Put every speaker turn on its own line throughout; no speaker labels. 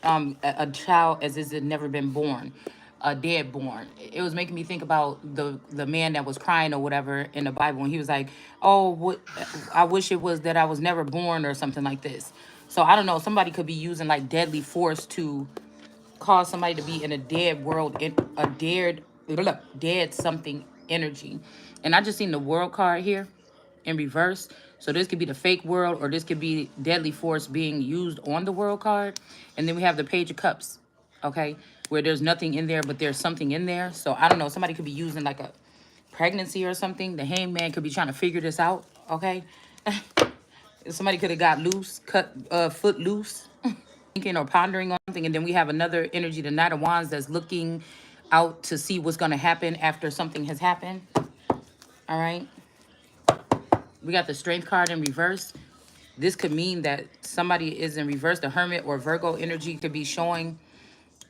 a child as if it had never been born, a dead born. It was making me think about the man that was crying or whatever in the Bible, and he was like, "Oh, what? I wish it was that I was never born," or something like this. So I don't know. Somebody could be using like deadly force to cause somebody to be in a dead world, in a dead something energy. And I just seen the world card here in reverse. So this could be the fake world, or this could be deadly force being used on the world card. And then we have the page of cups, okay, where there's nothing in there, but there's something in there. So I don't know, somebody could be using like a pregnancy or something. The hangman could be trying to figure this out, okay. Somebody could have got loose, cut foot loose, thinking or pondering on something. And then we have another energy, the Knight of Wands, that's looking out to see what's going to happen after something has happened. All right. We got the Strength card in reverse. This could mean that somebody is in reverse. The Hermit or Virgo energy could be showing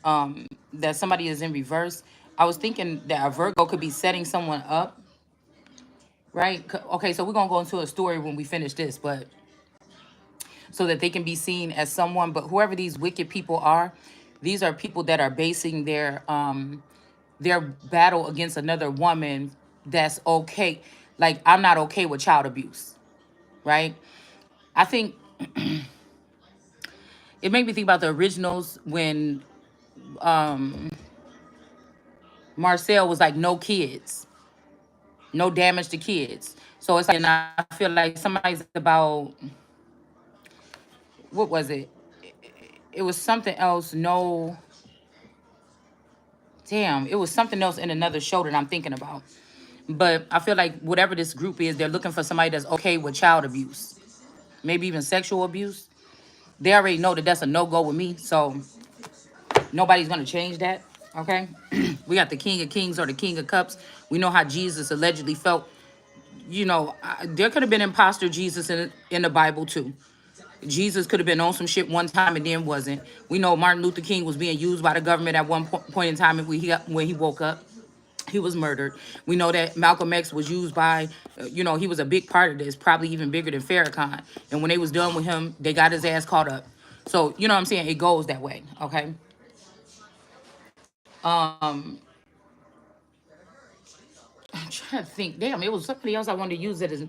that somebody is in reverse. I was thinking that a Virgo could be setting someone up, right? Okay, so we're going to go into a story when we finish this, but so that they can be seen as someone. But whoever these wicked people are, these are people that are basing their battle against another woman that's okay. Like, I'm not okay with child abuse, right? I think it made me think about the originals when Marcel was like, no kids, no damage to kids. So it's like, and I feel like somebody's about, what was it? It was something else. No, damn, it was something else in another show that I'm thinking about. But I feel like whatever this group is, they're looking for somebody that's okay with child abuse, maybe even sexual abuse. They already know that that's a no-go with me, so nobody's going to change that, okay? We got the King of Kings or the King of Cups. We know how Jesus allegedly felt. You know, there could have been imposter Jesus in the Bible, too. Jesus could have been on some shit one time and then wasn't. We know Martin Luther King was being used by the government at one point in time when he woke up. He was murdered. We know that Malcolm X was used by, he was a big part of this, probably even bigger than Farrakhan. And when they was done with him, they got his ass caught up. So, you know what I'm saying? It goes that way, okay? Um, I'm trying to think. Damn, it was somebody else I wanted to use it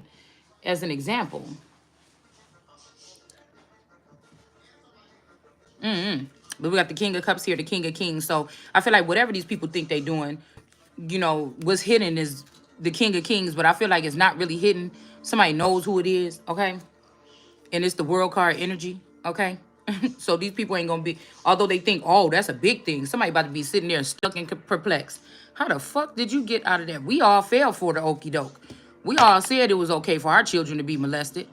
as an example. But we got the King of Cups here, the King of Kings. So I feel like whatever these people think they doing, what's hidden is the King of Kings, but I feel like it's not really hidden. Somebody knows who it is, okay? And it's the world card energy, okay? So these people ain't gonna be, although they think, oh, that's a big thing. Somebody about to be sitting there stuck and perplexed. How the fuck did you get out of that? We all fell for the okie doke. We all said it was okay for our children to be molested.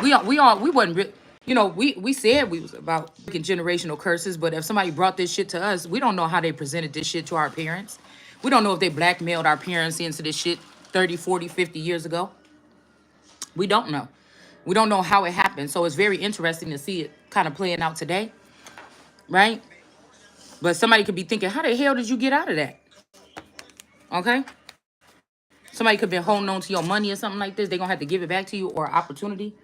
We wasn't we said we was about breaking generational curses, but if somebody brought this shit to us, we don't know how they presented this shit to our parents. We don't know if they blackmailed our parents into this shit 30, 40, 50 years ago. We don't know. We don't know how it happened. So it's very interesting to see it kind of playing out today, right? But somebody could be thinking, how the hell did you get out of that? Okay? Somebody could be holding on to your money or something like this. They're going to have to give it back to you, or opportunity,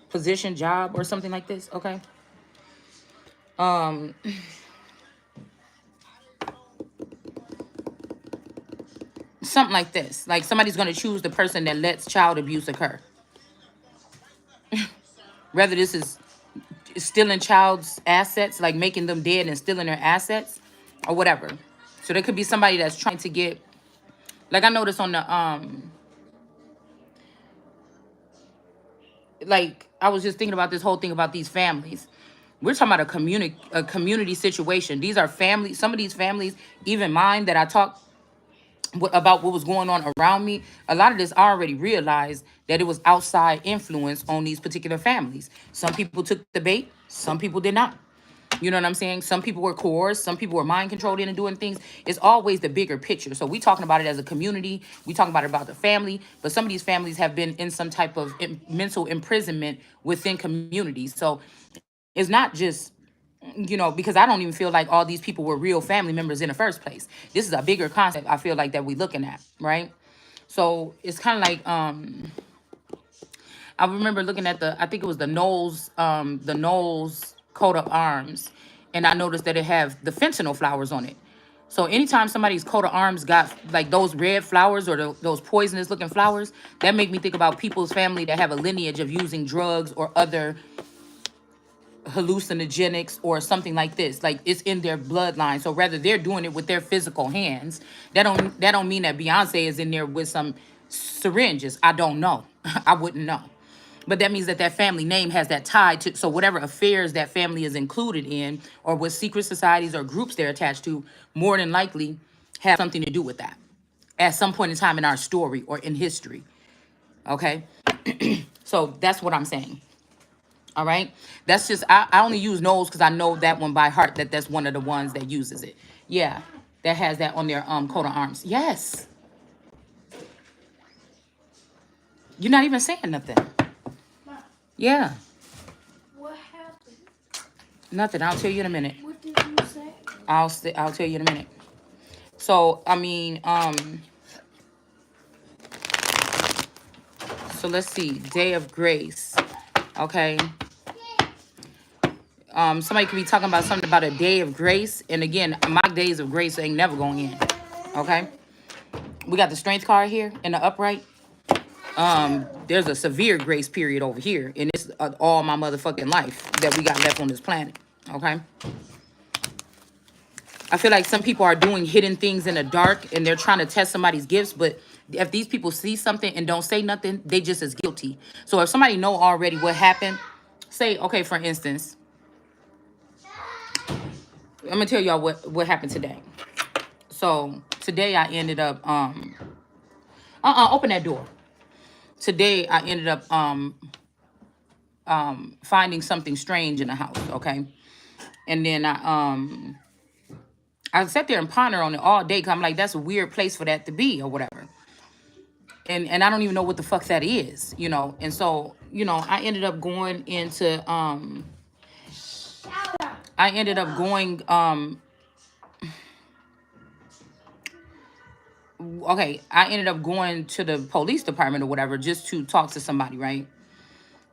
position, job, or something like this. Okay? Um, Something like this. Like somebody's going to choose the person that lets child abuse occur. Whether this is stealing child's assets, like making them dead and stealing their assets, or whatever. So there could be somebody that's trying to get, like I noticed on the like I was just thinking about this whole thing about these families. We're talking about a community situation. These are families. Some of these families, even mine, that I talk about what was going on around me. A lot of this I already realized that it was outside influence on these particular families. Some people took the bait. Some people did not. You know what I'm saying? Some people were coerced. Some people were mind controlled into doing things. It's always the bigger picture. So we talking about it as a community. We talking about the family. But some of these families have been in some type of mental imprisonment within communities. So it's not just, because I don't even feel like all these people were real family members in the first place. This is a bigger concept I feel like that we looking at, right? So it's kind of like, I remember looking at I think it was the Knowles coat of arms. and I noticed that it have the fentanyl flowers on it. So anytime somebody's coat of arms got like those red flowers or those poisonous looking flowers, that make me think about people's family that have a lineage of using drugs or other hallucinogenics or something like this. Like it's in their bloodline. So rather they're doing it with their physical hands. That don't mean that Beyonce is in there with some syringes. I don't know. I wouldn't know. But that means that that family name has that tie to, so whatever affairs that family is included in, or what secret societies or groups they're attached to, more than likely have something to do with that at some point in time in our story or in history. Okay. So that's what I'm saying. All right. That's just, I only use Knowles because I know that one by heart, that's one of the ones that uses it. Yeah. That has that on their coat of arms. Yes. You're not even saying nothing. Yeah.
What happened?
Nothing. I'll tell you in a minute.
What did you say?
I'll tell you in a minute. So I mean, so let's see. Day of Grace. Okay. Somebody could be talking about something about a day of grace. And again, my days of grace ain't never going in. Okay. We got the strength card here in the upright. There's a severe grace period over here. And it's all my motherfucking life that we got left on this planet. Okay. I feel like some people are doing hidden things in the dark and they're trying to test somebody's gifts. But if these people see something and don't say nothing, they just as guilty. So if somebody know already what happened, say, okay, for instance, I'm gonna tell y'all what happened today. So today I ended up open that door. Today I ended up finding something strange in the house, okay? And then I sat there and ponder on it all day because I'm like, that's a weird place for that to be or whatever. And I don't even know what the fuck that is, you know. And so, you know, I ended up going into I ended up going okay, I ended up going to the police department or whatever just to talk to somebody, right?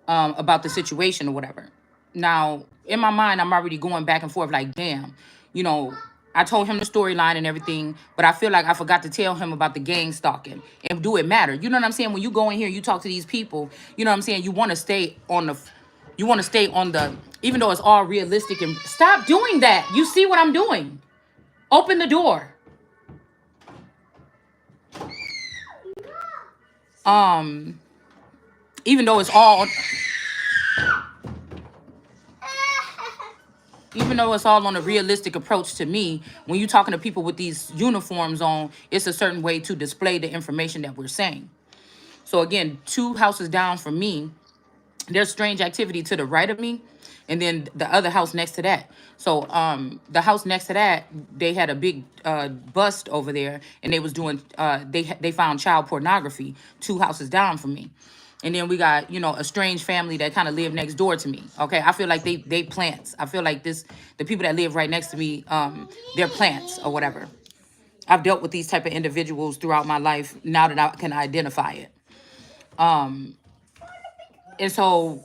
About the situation or whatever. Now, in my mind, I'm already going back and forth like, damn, you know, I told him the storyline and everything, but I feel like I forgot to tell him about the gang stalking. And do it matter? You know what I'm saying? When you go in here, you talk to these people, you know what I'm saying? You want to stay on the, even though it's all realistic and stop doing that. You see what I'm doing? Open the door. Even though it's all even though it's all on a realistic approach to me, when you're talking to people with these uniforms on, it's a certain way to display the information that we're saying. So again, 2 houses down from me, there's strange activity to the right of me, and then the other house next to that. So the house next to that, they had a big bust over there, and they was doing they found child pornography 2 houses down from me. And then we got, you know, a strange family that kind of live next door to me. Okay, I feel like they plants. I feel like the people that live right next to me, they're plants or whatever. I've dealt with these type of individuals throughout my life now that I can identify it. And so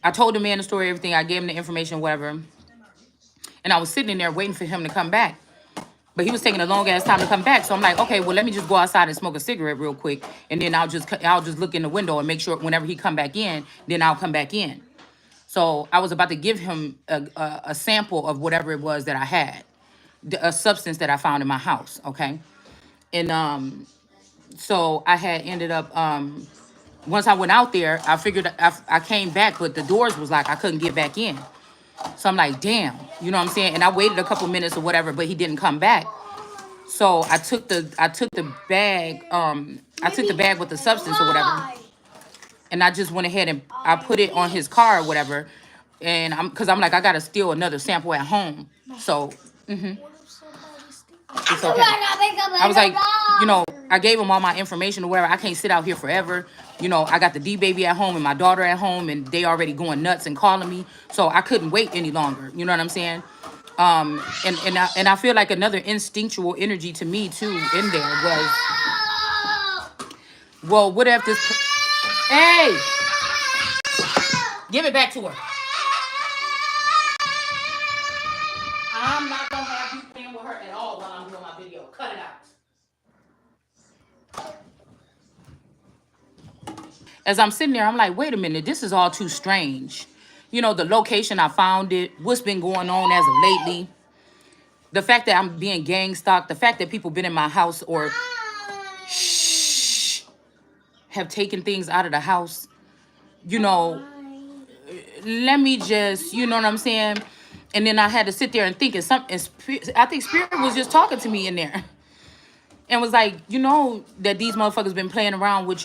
I told the man the story, everything. I gave him the information, whatever. And I was sitting in there waiting for him to come back. But he was taking a long ass time to come back. So I'm like, okay, well, let me just go outside and smoke a cigarette real quick. And then I'll just look in the window and make sure whenever he come back in, then I'll come back in. So I was about to give him a sample of whatever it was that I had, a substance that I found in my house. Okay. And so I had ended up, once I went out there, I figured I came back, but the doors was locked. I couldn't get back in. So I'm like, damn, you know what I'm saying? And I waited a couple minutes or whatever, but he didn't come back. So I took the bag, I took the bag with the substance or whatever. And I just went ahead and I put it on his car or whatever. And I'm like, I gotta steal another sample at home. So it's okay. I was like, you know, I gave him all my information or whatever. I can't sit out here forever. You know, I got the D baby at home and my daughter at home, and they already going nuts and calling me. So I couldn't wait any longer. You know what I'm saying? And I feel like another instinctual energy to me too in there was, well, what if this? Hey, give it back to her. I'm not gonna have you playing with her at all while I'm doing my video. Cut it out. As I'm sitting there, I'm like, wait a minute, this is all too strange. You know, the location I found it, what's been going on as of lately, the fact that I'm being gang stalked, the fact that people been in my house or shh, have taken things out of the house. You know, let me just, you know what I'm saying? And then I had to sit there and think, I think Spirit was just talking to me in there. And was like, you know that these motherfuckers been playing around with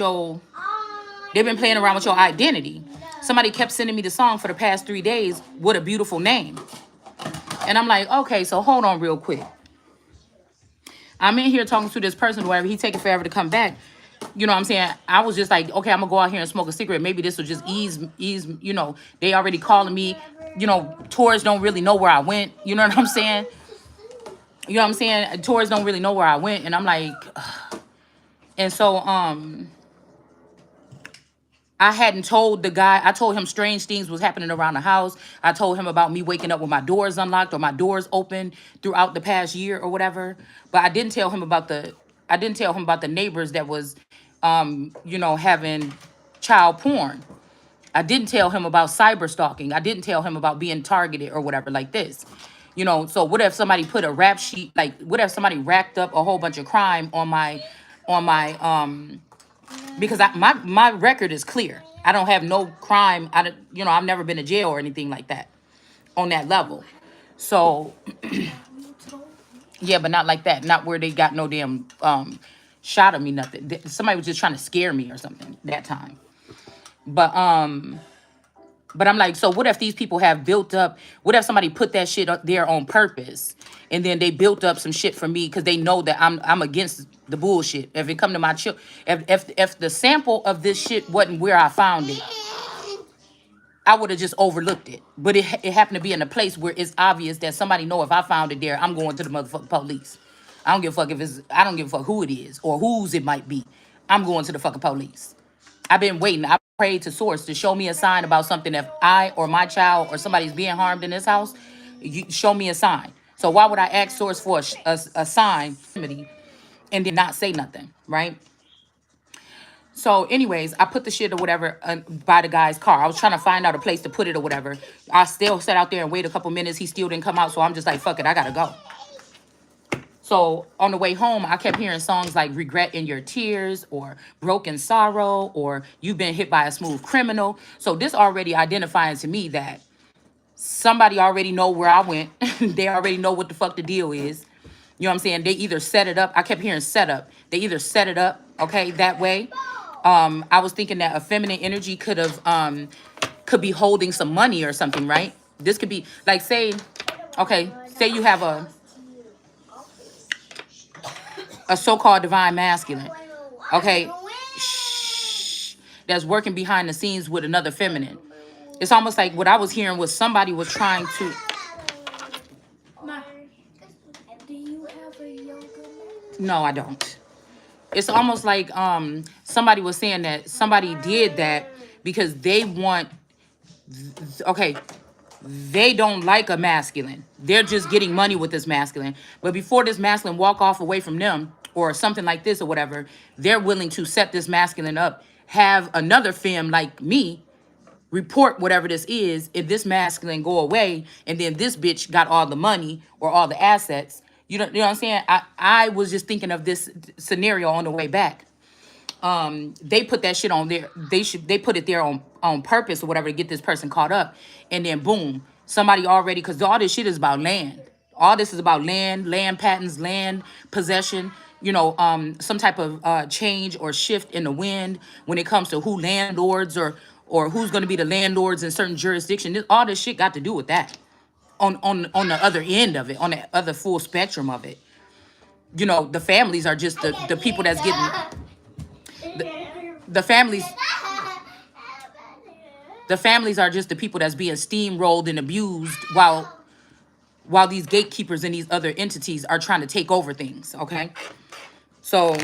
they've been playing around with your identity. Somebody kept sending me the song for the past 3 days, What a Beautiful Name. And I'm like, okay, so hold on real quick. I'm in here talking to this person, whatever, he taking forever to come back. You know what I'm saying? I was just like, okay, I'm gonna go out here and smoke a cigarette. Maybe this will just ease, you know, they already calling me, you know, tourists don't really know where I went. You know what I'm saying? You know what I'm saying? Tourists don't really know where I went. And I'm like, ugh. And so, I hadn't told the guy, I told him strange things was happening around the house. I told him about me waking up with my doors unlocked or my doors open throughout the past year or whatever. But I didn't tell him about the neighbors that was, you know, having child porn. I didn't tell him about cyber stalking. I didn't tell him about being targeted or whatever like this. You know, so what if somebody put a rap sheet, like what if somebody racked up a whole bunch of crime on my because my record is clear. I don't have no crime. You know, I've never been to jail or anything like that on that level. So yeah, but not like that. Not where they got no damn shot of me, nothing. Somebody was just trying to scare me or something that time. But but I'm like, so what if these people have built up, what if somebody put that shit up there on purpose and then they built up some shit for me because they know that I'm against the bullshit. If it come to my if the sample of this shit wasn't where I found it, I would have just overlooked it. But it happened to be in a place where it's obvious that somebody know if I found it there, I'm going to the motherfucking police. I don't give a fuck who it is or whose it might be. I'm going to the fucking police. I've been waiting. I prayed to Source to show me a sign about something. If I or my child or somebody's being harmed in this house, you show me a sign. So why would I ask Source for a sign and then not say nothing, right? So, anyways, I put the shit or whatever by the guy's car. I was trying to find out a place to put it or whatever. I still sat out there and waited a couple minutes. He still didn't come out. So I'm just like, fuck it, I gotta go. So on the way home, I kept hearing songs like Regret in Your Tears or Broken Sorrow or You've Been Hit by a Smooth Criminal. So this already identifying to me that somebody already know where I went. They already know what the fuck the deal is. You know what I'm saying? They either set it up. I kept hearing set up. They either set it up, okay, that way. I was thinking that a feminine energy could be holding some money or something, right? This could be like, say you have a so-called divine masculine, okay, shh, that's working behind the scenes with another feminine. It's almost like what I was hearing was somebody was trying to.
Do you have a yoga mat?
No, I don't. It's almost like somebody was saying that somebody did that because they want. Okay, they don't like a masculine. They're just getting money with this masculine. But before this masculine walk off away from them or something like this or whatever, they're willing to set this masculine up, have another femme like me report whatever this is, if this masculine go away, and then this bitch got all the money or all the assets. You know what I'm saying? I was just thinking of this scenario on the way back. They put that shit on there. They put it there on purpose or whatever to get this person caught up. And then boom, somebody already, because all this shit is about land. All this is about land patents, land possession, you know, some type of change or shift in the wind when it comes to who landlords or who's going to be the landlords in certain jurisdiction. All this shit got to do with that on the other end of it, on the other full spectrum of it. You know, the families are just the people that's getting the families. The families are just the people that's being steamrolled and abused while these gatekeepers and these other entities are trying to take over things, okay? So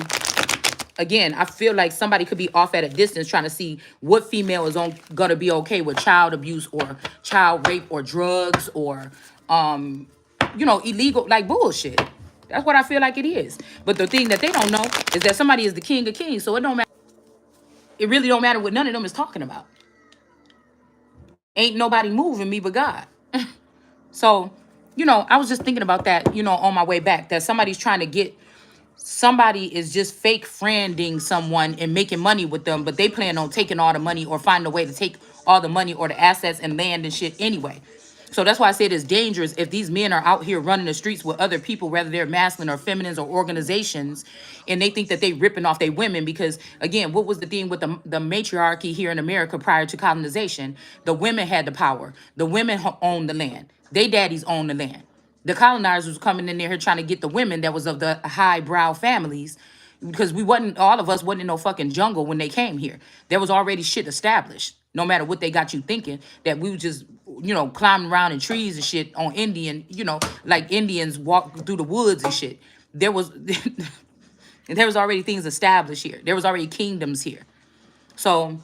again, I feel like somebody could be off at a distance trying to see what female is gonna be okay with child abuse or child rape or drugs or illegal, like bullshit. That's what I feel like it is. But the thing that they don't know is that somebody is the king of kings. So it don't matter. It really don't matter what none of them is talking about. Ain't nobody moving me but God. So, I was just thinking about that, on my way back, that somebody is just fake friending someone and making money with them, but they plan on taking all the money or finding a way to take all the money or the assets and land and shit anyway. So that's why I said it's dangerous if these men are out here running the streets with other people, whether they're masculine or feminines or organizations, and they think that they ripping off their women. Because again, what was the thing with the matriarchy here in America prior to colonization? The women had the power. The women owned the land. They daddies owned the land. The colonizers was coming in there here trying to get the women that was of the highbrow families, because all of us wasn't in no fucking jungle when they came here. There was already shit established. No matter what they got you thinking, that we was just, climbing around in trees and shit on Indian, like Indians walk through the woods and shit. There was there was already things established here. There was already kingdoms here. So,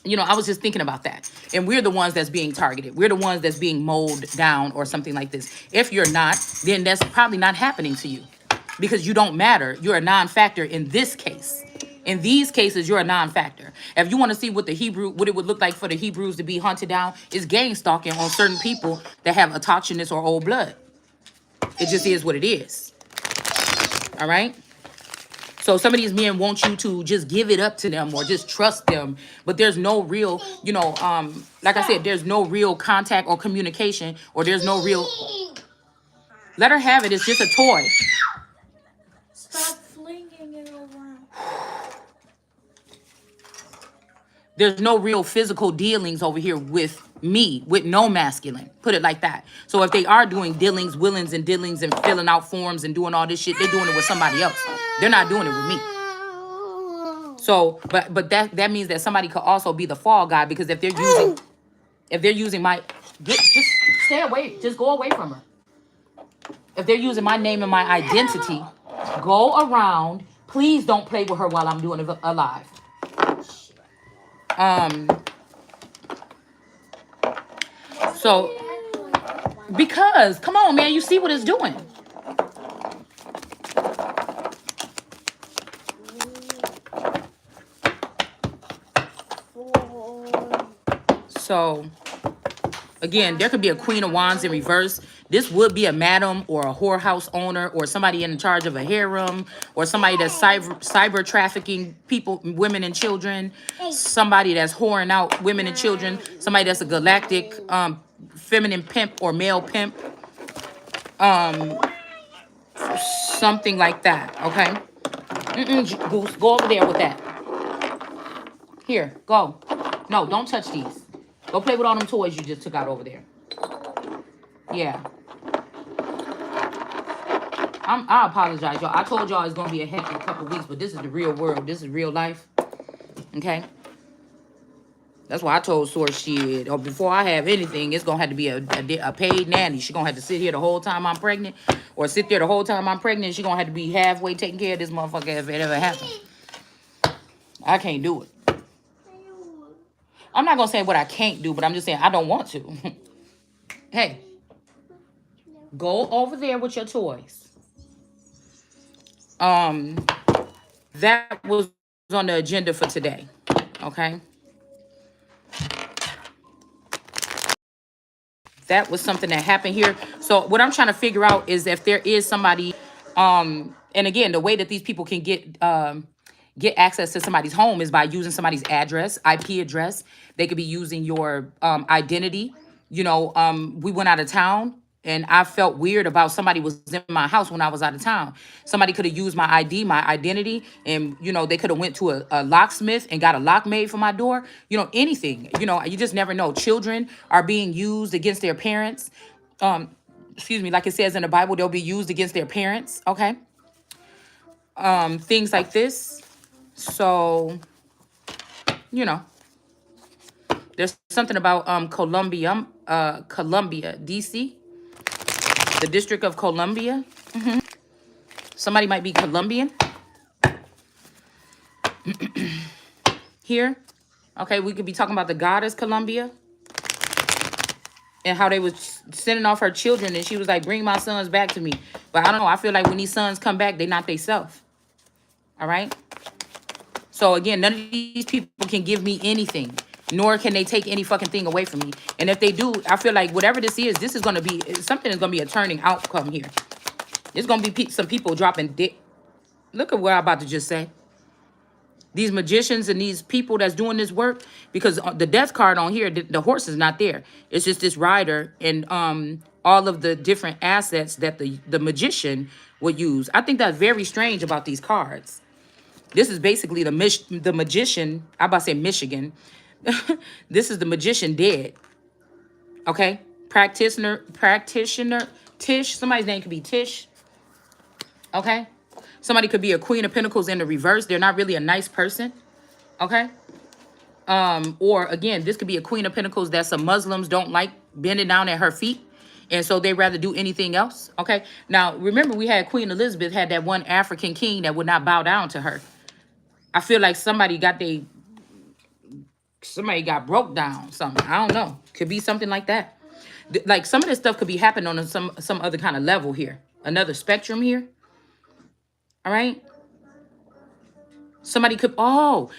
I was just thinking about that. And we're the ones that's being targeted. We're the ones that's being mowed down or something like this. If you're not, then that's probably not happening to you, because you don't matter. You're a non-factor in this case. In these cases, you're a non-factor. If you want to see what it would look like for the Hebrews to be hunted down, is gang stalking on certain people that have autochthonous or old blood. It just is what it is. All right? So some of these men want you to just give it up to them or just trust them, but there's no real, like I said, there's no real contact or communication, or there's no real. Let her have it. It's just a toy.
Stop flinging it around.
There's no real physical dealings over here with me, with no masculine. Put it like that. So if they are doing dealings, willings, and dealings and filling out forms and doing all this shit, they're doing it with somebody else. They're not doing it with me. So, but that means that somebody could also be the fall guy, because if they're using my, just stay away, just go away from her. If they're using my name and my identity, go around. Please don't play with her while I'm doing it alive. So, because, come on, man, you see what it's doing. So, again, there could be a Queen of Wands in reverse. This would be a madam or a whorehouse owner or somebody in charge of a harem, or somebody that's cyber trafficking people, women and children, somebody that's whoring out women and children, somebody that's a galactic feminine pimp or male pimp, something like that, okay? Go over there with that. Here, go. No, don't touch these. Go play with all them toys you just took out over there. Yeah. I apologize, y'all. I told y'all it's going to be a hectic couple weeks, but this is the real world. This is real life. Okay? That's why I told Source shit, or before I have anything, it's going to have to be a paid nanny. She going to have to sit here the whole time I'm pregnant, or sit there the whole time I'm pregnant. She going to have to be halfway taking care of this motherfucker if it ever happens. I can't do it. I'm not going to say what I can't do, but I'm just saying I don't want to. Hey, go over there with your toys. That was on the agenda for today. Okay? That was something that happened here. So what I'm trying to figure out is if there is somebody, and again, the way that these people can get access to somebody's home is by using somebody's address, IP address. They could be using your identity. We went out of town, and I felt weird about somebody was in my house when I was out of town. Somebody could have used my ID, my identity, and they could have went to a locksmith and got a lock made for my door. Anything. You just never know. Children are being used against their parents. Excuse me, like it says in the Bible, they'll be used against their parents. Okay. Things like this. So, there's something about Columbia, DC, the District of Columbia. Somebody might be Colombian here. Okay, we could be talking about the goddess Columbia. and how they was sending off her children, and she was like, bring my sons back to me. But I don't know, I feel like when these sons come back, they not they self. All right. So again, none of these people can give me anything, nor can they take any fucking thing away from me. And if they do, I feel like whatever this is gonna be something is gonna be a turning outcome here. There's gonna be some people dropping dick. Look at what I'm about to just say. These magicians and these people that's doing this work, because the death card on here, the horse is not there. It's just this rider and all of the different assets that the magician would use. I think that's very strange about these cards. This is basically the magician. I'm about to say Michigan. This is the magician dead. Okay, practitioner, Tish. Somebody's name could be Tish. Okay, somebody could be a Queen of Pentacles in the reverse. They're not really a nice person. Okay. Or again, this could be a Queen of Pentacles that some Muslims don't like bending down at her feet. And so they rather do anything else. Okay. Now, remember, we had Queen Elizabeth had that one African king that would not bow down to her. I feel like somebody got broke down. Something. I don't know. Could be something like that. Like some of this stuff could be happening on some other kind of level here. Another spectrum here. All right. Somebody could, what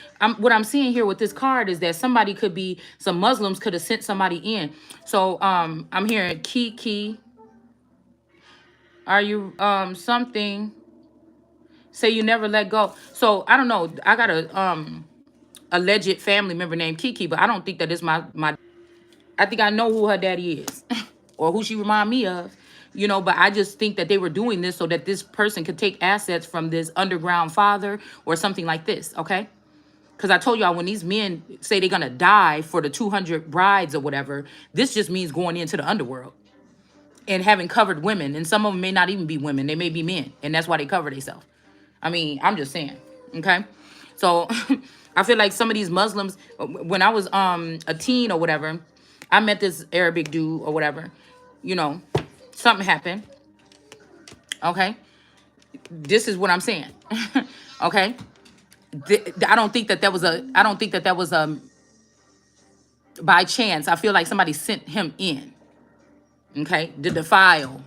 I'm seeing here with this card is that somebody could be, some Muslims could have sent somebody in. So I'm hearing Kiki, are you something, say you never let go. So I don't know, I got a alleged family member named Kiki, but I don't think that is my I think I know who her daddy is or who she remind me of. You know, but I just think that they were doing this so that this person could take assets from this underground father or something like this, okay? Because I told y'all, when these men say they're going to die for the 200 brides or whatever, this just means going into the underworld and having covered women. And some of them may not even be women. They may be men. And that's why they cover themselves. I mean, I'm just saying. Okay. So I feel like some of these Muslims, when I was a teen or whatever, I met this Arabic dude or whatever, you know, something happened. Okay. This is what I'm saying. Okay. I don't think that was by chance. I feel like somebody sent him in, okay, to defile,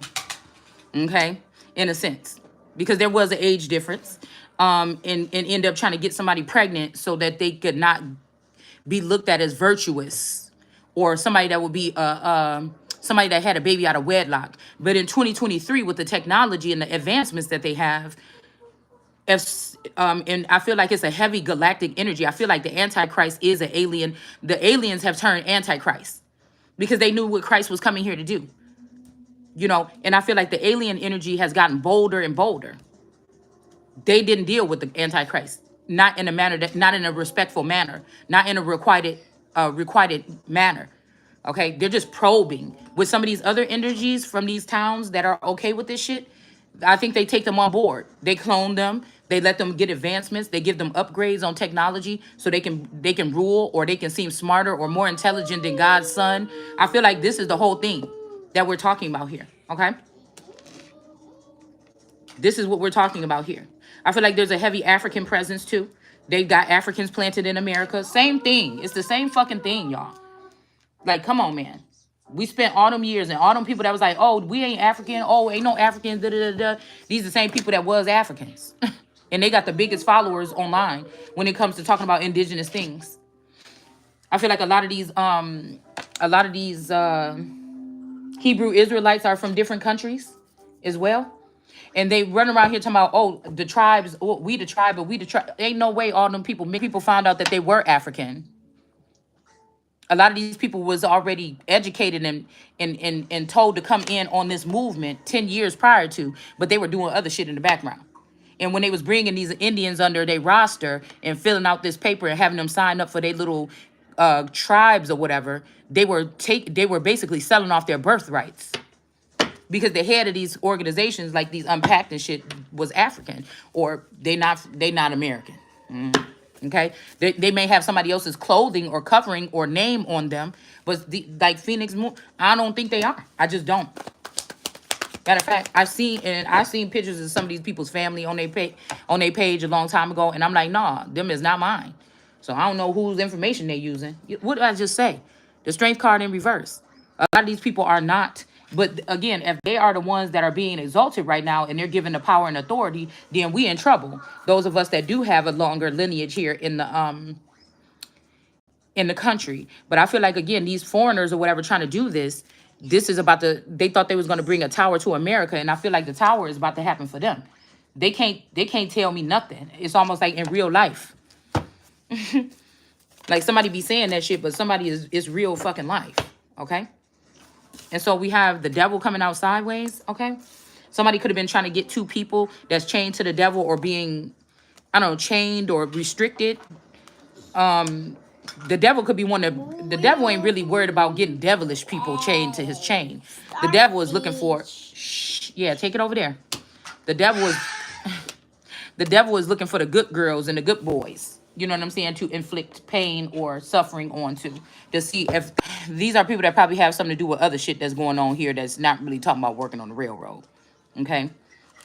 okay, in a sense, because there was an age difference, and end up trying to get somebody pregnant so that they could not be looked at as virtuous, or somebody that would be somebody that had a baby out of wedlock. But in 2023, with the technology and the advancements that they have, if and I feel like it's a heavy galactic energy. I feel like the Antichrist is an alien. The aliens have turned Antichrist because they knew what Christ was coming here to do. You know, and I feel like the alien energy has gotten bolder and bolder. They didn't deal with the Antichrist, not in a manner that, not in a respectful manner, not in a requited manner. Okay, they're just probing with some of these other energies from these towns that are okay with this shit. I think they take them on board. They clone them. They let them get advancements. They give them upgrades on technology so they can rule, or they can seem smarter or more intelligent than God's son. I feel like this is the whole thing that we're talking about here. Okay, this is what we're talking about here. I feel like there's a heavy African presence too. They've got Africans planted in America. Same thing. It's the same fucking thing, y'all. Like, come on, man. We spent all them years and all them people that was like, oh, we ain't African. Oh, ain't no Africans. Da, da, da, da. These are the same people that was Africans. And they got the biggest followers online when it comes to talking about indigenous things. I feel like a lot of these Hebrew Israelites are from different countries as well. And they run around here talking about, oh, the tribes, oh, we the tribe, but we the tribe. Ain't no way all them people found out that they were African. A lot of these people was already educated and told to come in on this movement 10 years prior to, but they were doing other shit in the background. And when they was bringing these Indians under their roster and filling out this paper and having them sign up for their little tribes or whatever, they were basically selling off their birthrights, because the head of these organizations, like these Unpacked and shit, was African, or they not American. Okay, they may have somebody else's clothing or covering or name on them, but like Phoenix Moon, I don't think they are. I just don't. Matter of fact, I've seen pictures of some of these people's family on their page a long time ago, and I'm like, nah, them is not mine. So I don't know whose information they're using. What did I just say? The Strength card in reverse. A lot of these people are not. But again, if they are the ones that are being exalted right now and they're given the power and authority, then we in trouble. Those of us that do have a longer lineage here in the country. But I feel like again, these foreigners or whatever trying to do this, this is about to, they thought they was going to bring a tower to America, and I feel like the tower is about to happen for them. They can't tell me nothing. It's almost like in real life. Like somebody be saying that shit, but somebody is real fucking life. Okay? And so we have the devil coming out sideways, okay? Somebody could have been trying to get two people that's chained to the devil or being, I don't know, chained or restricted. The devil could be one of the devil ain't really worried about getting devilish people chained to his chain. The devil is looking for, shh, yeah, take it over there. The devil is the devil is looking for the good girls and the good boys. You know what I'm saying? To inflict pain or suffering onto, to see if these are people that probably have something to do with other shit that's going on here that's not really talking about working on the railroad. Okay.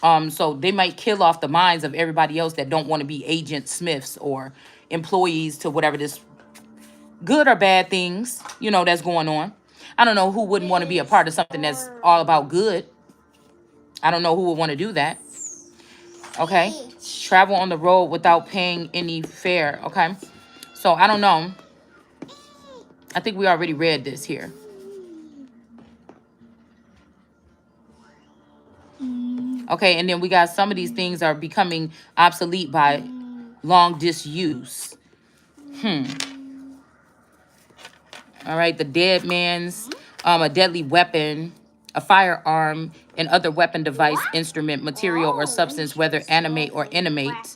So they might kill off the minds of everybody else that don't want to be agent Smiths or employees to whatever this good or bad things, that's going on. I don't know who wouldn't want to be a part of something that's all about good. I don't know who would want to do that. Okay. Travel on the road without paying any fare. Okay. So I don't know. I think we already read this here. Okay. And then we got some of these things are becoming obsolete by long disuse. All right. The dead man's, a deadly weapon, a firearm, and other weapon device, instrument, material, or substance, whether animate or inanimate,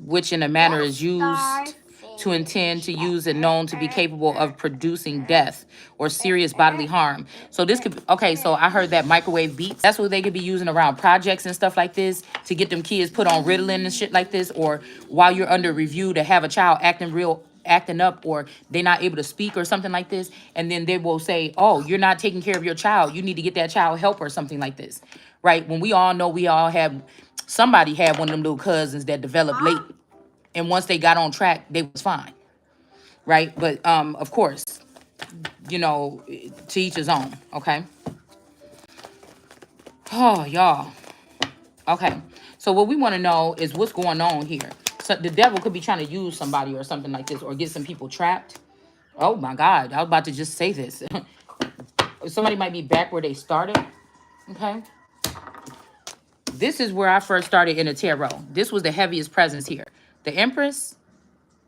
which in a manner is used to intend to use and known to be capable of producing death or serious bodily harm. So this could, okay, so I heard that microwave beats, that's what they could be using around projects and stuff like this to get them kids put on Ritalin and shit like this, or while you're under review to have a child acting up, or they're not able to speak or something like this, and then they will say, oh, you're not taking care of your child, you need to get that child help or something like this, right? When we all know somebody had one of them little cousins that developed late, and once they got on track, they was fine, right? But of course, to each his own. Okay. Oh, y'all. Okay. So what we want to know is what's going on here. So the devil could be trying to use somebody or something like this, or get some people trapped. Oh my God, I was about to just say this. Somebody might be back where they started. Okay. This is where I first started in the tarot. This was the heaviest presence here. The Empress,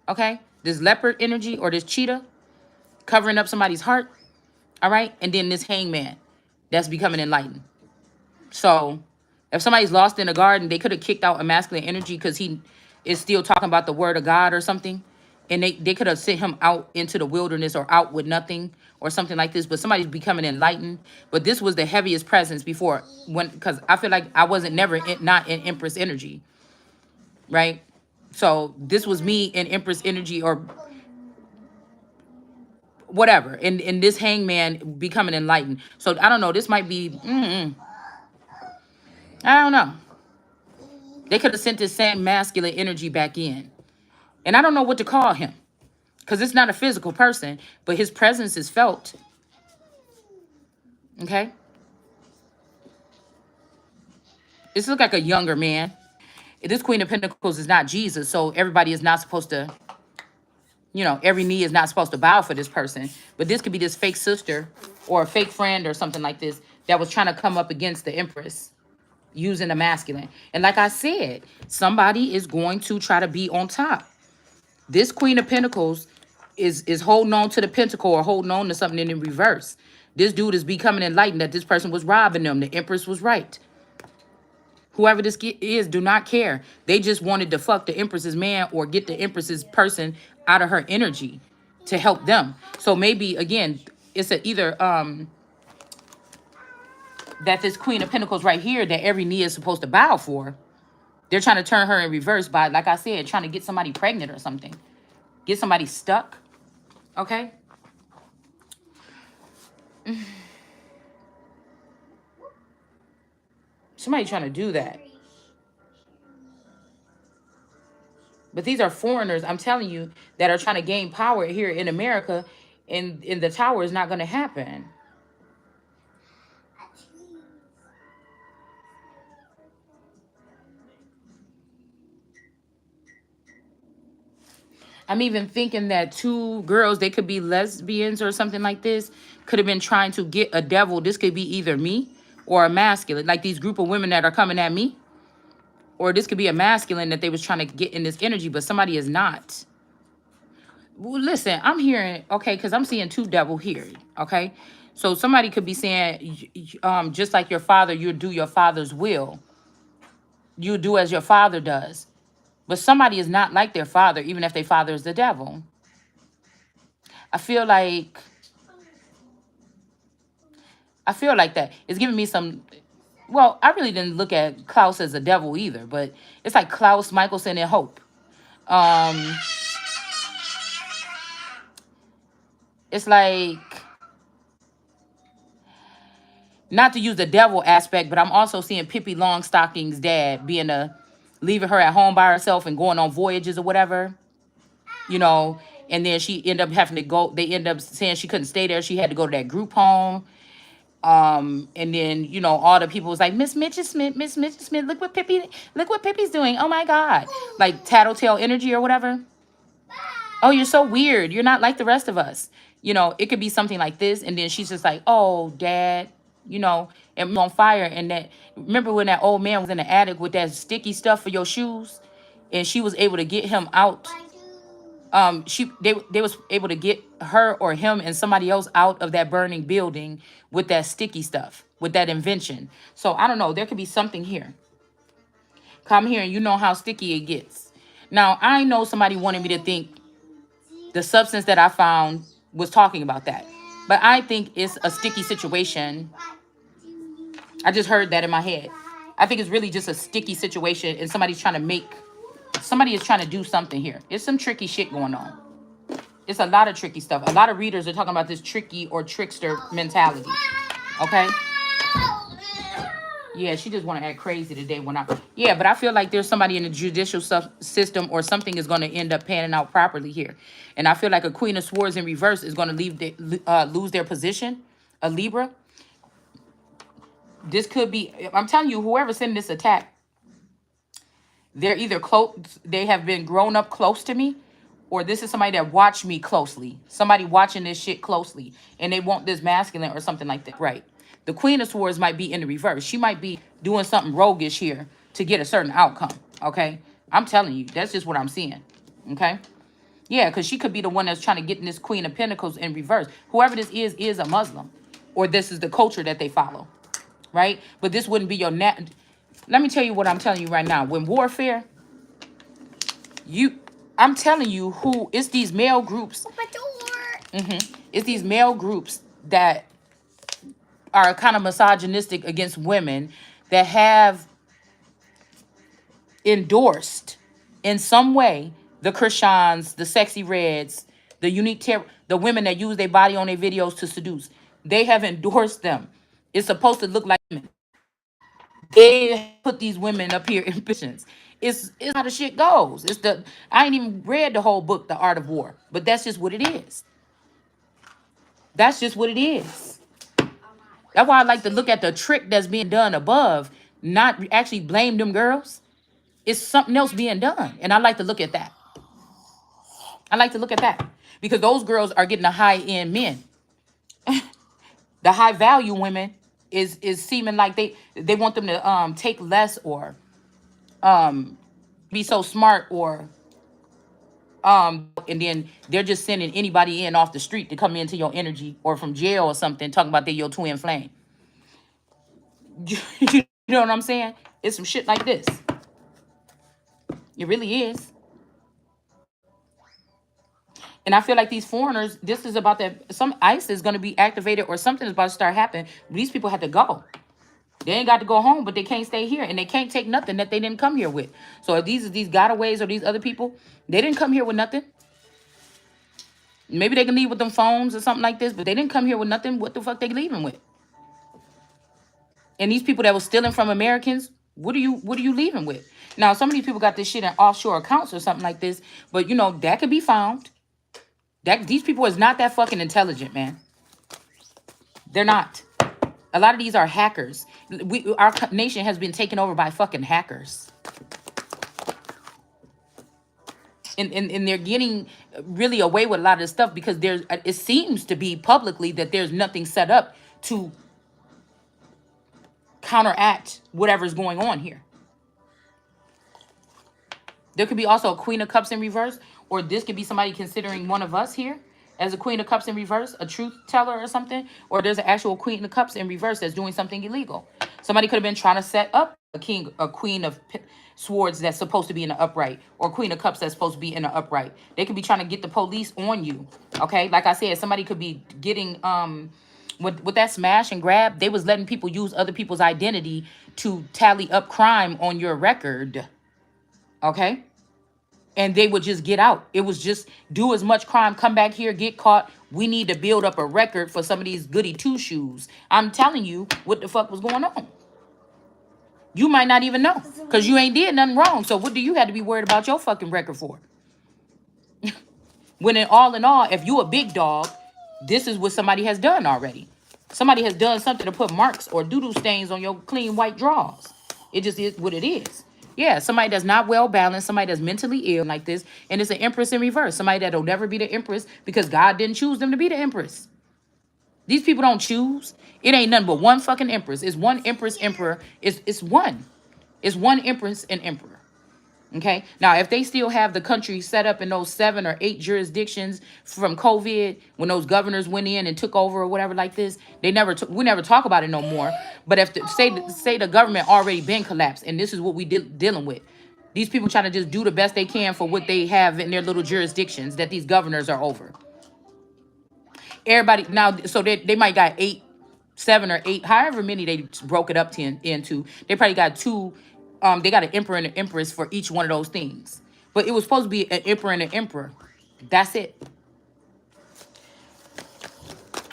okay? This leopard energy or this cheetah covering up somebody's heart, all right? And then this hangman that's becoming enlightened. So if somebody's lost in a garden, they could have kicked out a masculine energy because he is still talking about the word of God or something. And they could have sent him out into the wilderness or out with nothing or something like this. But somebody's becoming enlightened. But this was the heaviest presence before, because I feel like I wasn't not in Empress energy, right? So this was me in Empress energy or whatever. And this hangman becoming enlightened. So I don't know. This might be, I don't know. They could have sent this same masculine energy back in. And I don't know what to call him, because it's not a physical person, but his presence is felt. Okay? This looks like a younger man. This Queen of Pentacles is not Jesus, so everybody is not supposed to, every knee is not supposed to bow for this person. But this could be this fake sister or a fake friend or something like this that was trying to come up against the Empress using the masculine. And like I said, somebody is going to try to be on top. This Queen of Pentacles is holding on to the pentacle or holding on to something in reverse. This dude is becoming enlightened that this person was robbing them. The Empress was right. Whoever this is, do not care. They just wanted to fuck the Empress's man or get the Empress's person out of her energy to help them. So maybe, again, it's either that this Queen of Pentacles right here that every knee is supposed to bow for, they're trying to turn her in reverse by, like I said, trying to get somebody pregnant or something. Get somebody stuck. Okay? Somebody trying to do that. But these are foreigners, I'm telling you, that are trying to gain power here in America. in the tower is not going to happen. I'm even thinking that two girls, they could be lesbians or something like this, could have been trying to get a devil. This could be either me or a masculine, like these group of women that are coming at me, or this could be a masculine that they was trying to get in this energy, but somebody is not. Well, listen, I'm hearing, okay, because I'm seeing two devil here, okay? So somebody could be saying, just like your father, you do your father's will. You do as your father does. But somebody is not like their father, even if their father is the devil. I feel like I feel like that. It's giving me some. Well, I really didn't look at Klaus as a devil either, but it's like Klaus, Michelson, and Hope. Um, it's like, not to use the devil aspect, but I'm also seeing Pippi Longstocking's dad being leaving her at home by herself and going on voyages or whatever, you know. And then she ended up having to go. They end up saying she couldn't stay there. She had to go to that group home. And then, all the people was like, Miss Mitchell Smith, look what Pippi's doing. Oh my God. Like tattletale energy or whatever. Oh, you're so weird. You're not like the rest of us. It could be something like this. And then she's just like, oh, dad, and on fire. And that, remember when that old man was in the attic with that sticky stuff for your shoes? And she was able to get him out. They was able to get her or him and somebody else out of that burning building with that sticky stuff, with that invention. So I don't know, there could be something here. Come here and you know how sticky it gets. Now I know somebody wanted me to think the substance that I found was talking about that, but I think it's a sticky situation. I just heard that in my head. I think it's really just a sticky situation and somebody is trying to do something here. It's some tricky shit going on. It's a lot of tricky stuff. A lot of readers are talking about this tricky or trickster mentality. Okay? Yeah, she just want to act crazy today Yeah, but I feel like there's somebody in the judicial system or something is going to end up panning out properly here. And I feel like a Queen of Swords in reverse is going to lose their position. A Libra. This could be, I'm telling you, whoever's sending this attack, they're either close, they have been grown up close to me, or this is somebody that watched me closely. Somebody watching this shit closely, and they want this masculine or something like that. Right. The Queen of Swords might be in the reverse. She might be doing something roguish here to get a certain outcome. Okay. I'm telling you, that's just what I'm seeing. Okay. Yeah, because she could be the one that's trying to get in this Queen of Pentacles in reverse. Whoever this is a Muslim, or this is the culture that they follow. Right. But this wouldn't be your let me tell you what I'm telling you right now. When warfare, I'm telling you who, it's these male groups.
Open the door.
It's these male groups that are kind of misogynistic against women that have endorsed in some way the Krishans, the sexy reds, the the women that use their body on their videos to seduce. They have endorsed them. It's supposed to look like women. They put these women up here in positions. It's how the shit goes. I ain't even read the whole book, The Art of War, but that's just what it is. That's just what it is. That's why I like to look at the trick that's being done above, not actually blame them girls. It's something else being done, and I like to look at that. I like to look at that because those girls are getting the high end men. The high value women is seeming like they want them to take less or be so smart or and then they're just sending anybody in off the street to come into your energy or from jail or something, talking about they're your twin flame. You know what I'm saying? It's some shit like this. It really is. And I feel like these foreigners, this is about that. Some ice is going to be activated or something is about to start happening. These people have to go. They ain't got to go home, but they can't stay here. And they can't take nothing that they didn't come here with. So if these gotaways or these other people, they didn't come here with nothing. Maybe they can leave with them phones or something like this, but they didn't come here with nothing. What the fuck they leaving with? And these people that were stealing from Americans, what are you leaving with? Now, some of these people got this shit in offshore accounts or something like this, but that could be found. That these people is not that fucking intelligent, man. They're not. A lot of these are hackers. Our nation has been taken over by fucking hackers. And they're getting really away with a lot of this stuff because there's it seems to be publicly that there's nothing set up to counteract whatever's going on here. There could be also a Queen of Cups in reverse, or this could be somebody considering one of us here as a Queen of Cups in reverse, a truth teller or something, or there's an actual Queen of Cups in reverse that's doing something illegal. Somebody could have been trying to set up a Queen of Swords that's supposed to be in the upright, or Queen of Cups that's supposed to be in the upright. They could be trying to get the police on you. Okay, like I said, somebody could be getting with that smash and grab. They was letting people use other people's identity to tally up crime on your record. Okay. And they would just get out. It was just do as much crime, come back here, get caught. We need to build up a record for some of these goody two shoes. I'm telling you what the fuck was going on. You might not even know because you ain't did nothing wrong. So what do you have to be worried about your fucking record for? When in all, if you a big dog, this is what somebody has done already. Somebody has done something to put marks or doodle stains on your clean white drawers. It just is what it is. Yeah, somebody that's not well balanced, somebody that's mentally ill like this, and it's an empress in reverse. Somebody that'll never be the empress because God didn't choose them to be the empress. These people don't choose. It ain't nothing but one fucking empress. It's one empress, emperor. It's one. It's one empress and emperor. Okay. Now, if they still have the country set up in those 7 or 8 jurisdictions from COVID, when those governors went in and took over or whatever like this, we never talk about it no more. But if say the government already been collapsed and this is what we dealing with, these people trying to just do the best they can for what they have in their little jurisdictions that these governors are over. Everybody now, so they might got 8, 7 or 8, however many they broke it up into. They probably got 2. They got an emperor and an empress for each one of those things. But it was supposed to be an emperor and an emperor. That's it.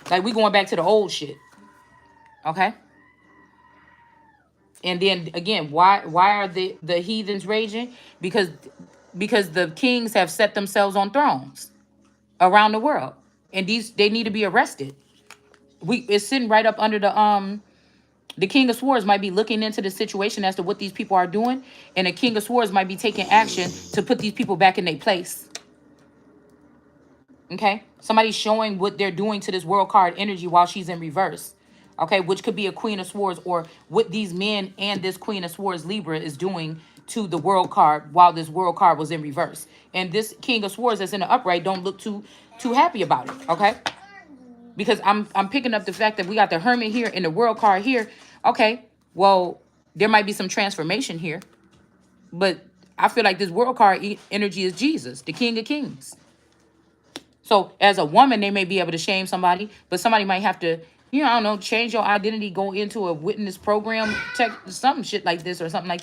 Like we going back to the old shit. Okay? And then again, why are the heathens raging? Because the kings have set themselves on thrones around the world. And they need to be arrested. It's sitting right up under the King of Swords might be looking into the situation as to what these people are doing, and the King of Swords might be taking action to put these people back in their place. Okay? Somebody's showing what they're doing to this world card energy while she's in reverse. Okay? Which could be a Queen of Swords, or what these men and this Queen of Swords Libra is doing to the world card while this world card was in reverse. And this King of Swords that's in the upright don't look too happy about it. Okay? Because I'm picking up the fact that we got the Hermit here and the world card here. Okay, well, there might be some transformation here. But I feel like this world card energy is Jesus, the King of Kings. So as a woman, they may be able to shame somebody, but somebody might have to, I don't know, change your identity, go into a witness program, check some shit like this or something like